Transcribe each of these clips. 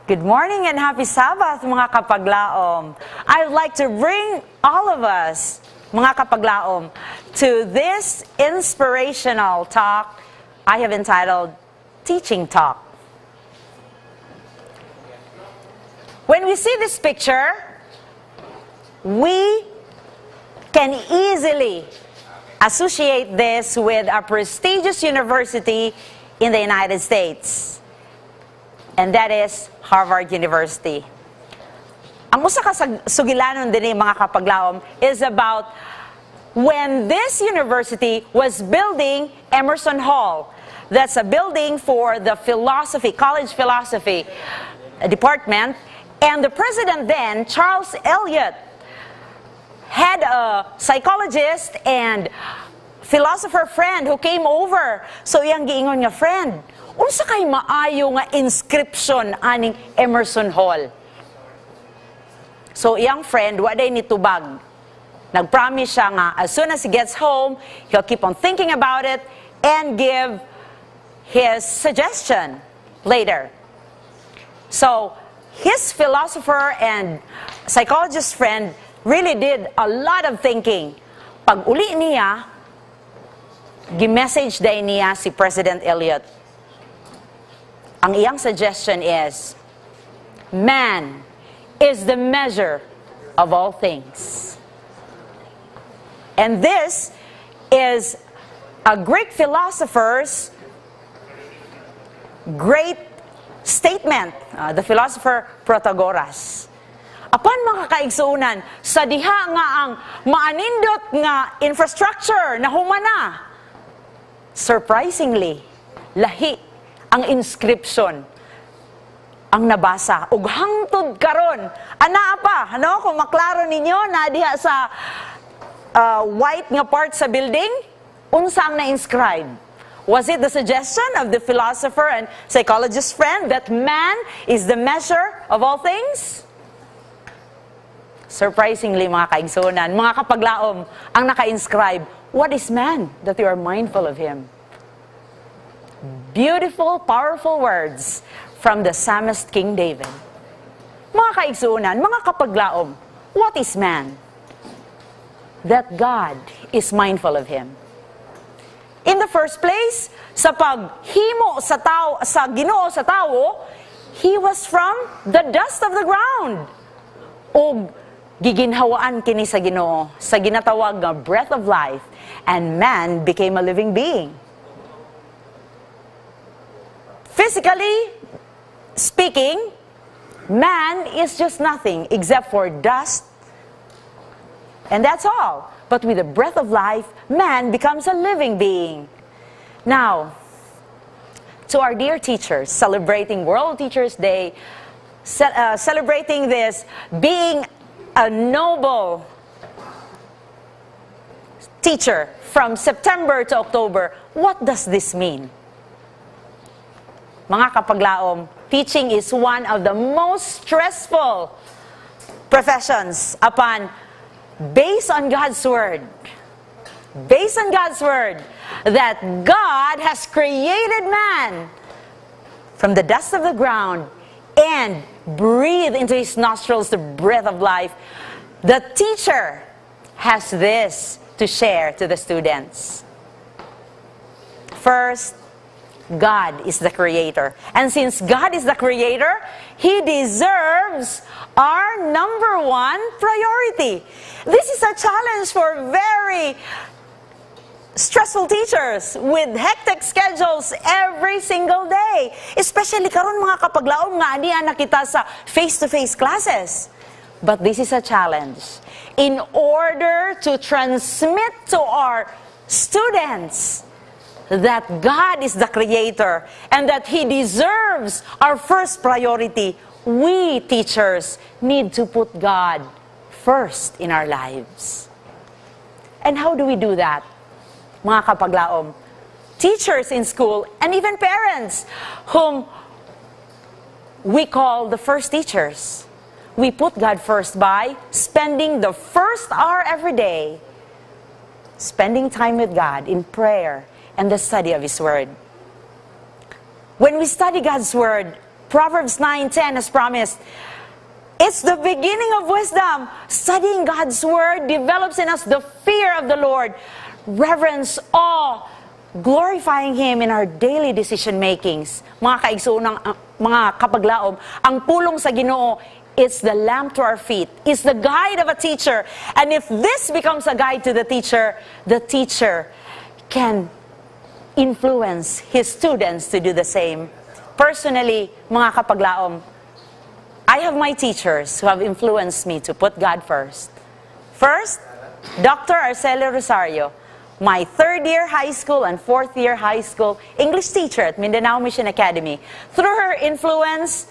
Good morning and happy Sabbath, mga kapaglaom. I'd like to bring all of us, mga kapaglaom, to this inspirational talk I have entitled Teaching Talk. When we see this picture, we can easily associate this with a prestigious university in the United States. And that is Harvard University. Ang usa ka sugilanon din mga kapaglaom is about when this university was building Emerson Hall. That's a building for the college philosophy department. And the president then, Charles Eliot, had a psychologist and philosopher friend who came over. So iyang giingon nga, friend, unsa kay maayo nga inscription aning Emerson Hall? So iyang friend, waday nitubag. Nag-promise siya nga, as soon as he gets home, he'll keep on thinking about it and give his suggestion later. So his philosopher and psychologist friend really did a lot of thinking. Pag uli niya, gi-message day niya si President Eliot. Ang iyang suggestion is, man is the measure of all things. And this is a Greek philosopher's great statement, the philosopher Protagoras. Apan mga kaigsuunan, sa diha nga ang maanindot nga infrastructure na humana, surprisingly, lahi ang inscription ang nabasa. Ug hangtod karon, ana pa, kung maklaro ninyo na diha sa white nga part sa building, unsa ang na-inscribe? Was it the suggestion of the philosopher and psychologist friend that man is the measure of all things? Surprisingly, mga kaigsunan, mga kapaglaom, ang naka-inscribe, what is man that you are mindful of him? Beautiful, powerful words from the psalmist King David. Mga kaigsuunan, mga kapaglaom, what is man? That God is mindful of him. In the first place, sa paghimo sa Ginoo sa tawo, he was from the dust of the ground. O giginhawaan kini sa Ginoo sa ginatawag nga breath of life, and man became a living being. Physically speaking, man is just nothing except for dust, and that's all. But with the breath of life, man becomes a living being. Now, to our dear teachers, celebrating World Teachers Day, celebrating this being a noble teacher from September to October, what does this mean? Mga kapaglaom, teaching is one of the most stressful professions based on God's Word. Based on God's Word, that God has created man from the dust of the ground and breathed into his nostrils the breath of life. The teacher has this to share to the students. First, God is the creator. And since God is the creator, he deserves our number one priority. This is a challenge for very stressful teachers with hectic schedules every single day. Especially karon mga kapaglaom nga adi ana kita sa face-to-face classes. But this is a challenge. In order to transmit to our students that God is the creator and that he deserves our first priority, we teachers need to put God first in our lives. And how do we do that? Mga kapaglaom, teachers in school and even parents whom we call the first teachers, we put God first by spending the first hour every day spending time with God in prayer and the study of His Word. When we study God's Word, Proverbs 9:10 has promised, it's the beginning of wisdom. Studying God's Word develops in us the fear of the Lord, reverence, awe, glorifying Him in our daily decision makings. Mga kaigsoonang, mga kapaglaom, ang pulong sa Ginoo, it's the lamp to our feet. It's the guide of a teacher. And if this becomes a guide to the teacher can influence his students to do the same. Personally, mga kapaglaom, I have my teachers who have influenced me to put God first. First, Dr. Arcelo Rosario, my third-year high school and fourth-year high school English teacher at Mindanao Mission Academy. Through her influence,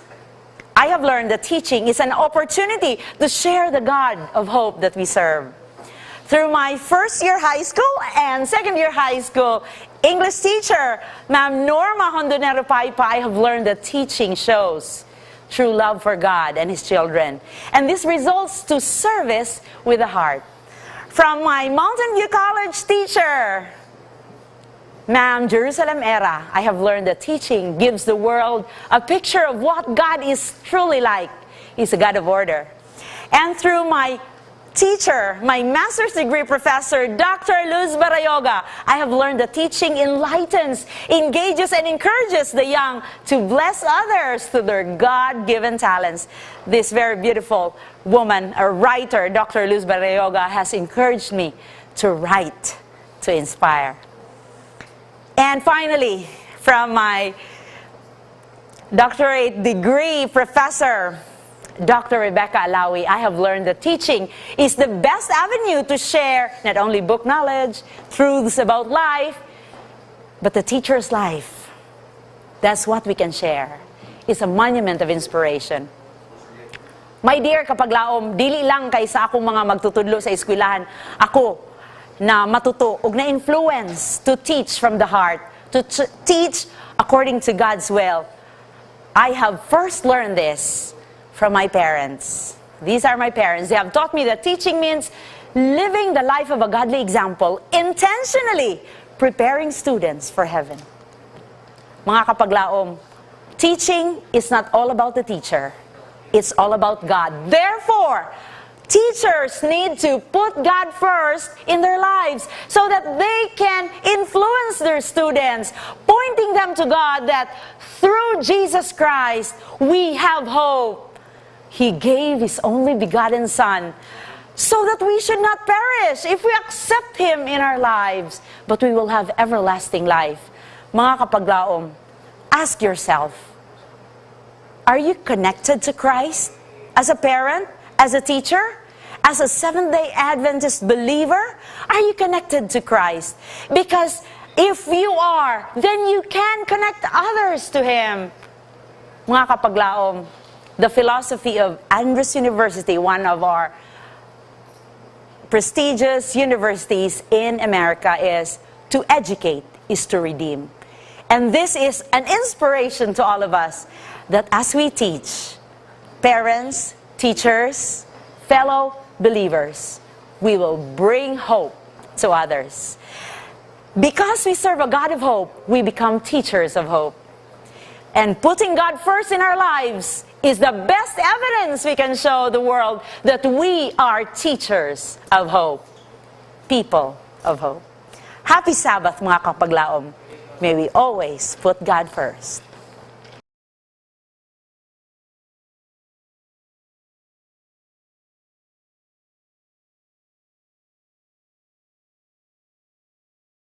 I have learned that teaching is an opportunity to share the God of hope that we serve. Through my first-year high school and second-year high school English teacher, Ma'am Norma Hondonero Paipa, I have learned that teaching shows true love for God and His children. And this results to service with the heart. From my Mountain View College teacher, Ma'am Jerusalem Era, I have learned that teaching gives the world a picture of what God is truly like. He's a God of order. And through my teacher, my master's degree professor, Dr. Luz Barayoga, I have learned that teaching enlightens, engages, and encourages the young to bless others through their God-given talents. This very beautiful woman, a writer, Dr. Luz Barayoga, has encouraged me to write, to inspire. And finally, from my doctorate degree professor, Dr. Rebecca Alawi, I have learned that teaching is the best avenue to share not only book knowledge, truths about life, but the teacher's life. That's what we can share. It's a monument of inspiration. My dear kapaglaom, dili lang kay sa akong mga magtutudlo sa eskwelahan, ako na matuto ug na influence to teach from the heart, to teach according to God's will. I have first learned this from my parents. These are my parents. They have taught me that teaching means living the life of a godly example, intentionally preparing students for heaven. Mga kapaglaom, teaching is not all about the teacher. It's all about God. Therefore, teachers need to put God first in their lives so that they can influence their students, pointing them to God that through Jesus Christ, we have hope. He gave His only begotten Son so that we should not perish if we accept Him in our lives, but we will have everlasting life. Mga kapaglaom, ask yourself, are you connected to Christ as a parent, as a teacher, as a Seventh-day Adventist believer? Are you connected to Christ? Because if you are, then you can connect others to Him. Mga kapaglaom, the philosophy of Andrews University, one of our prestigious universities in America, is to educate is to redeem. And this is an inspiration to all of us that as we teach, parents, teachers, fellow believers, we will bring hope to others. Because we serve a God of hope, we become teachers of hope. And putting God first in our lives is the best evidence we can show the world that we are teachers of hope, people of hope. Happy Sabbath, mga kapaglaom. May we always put God first.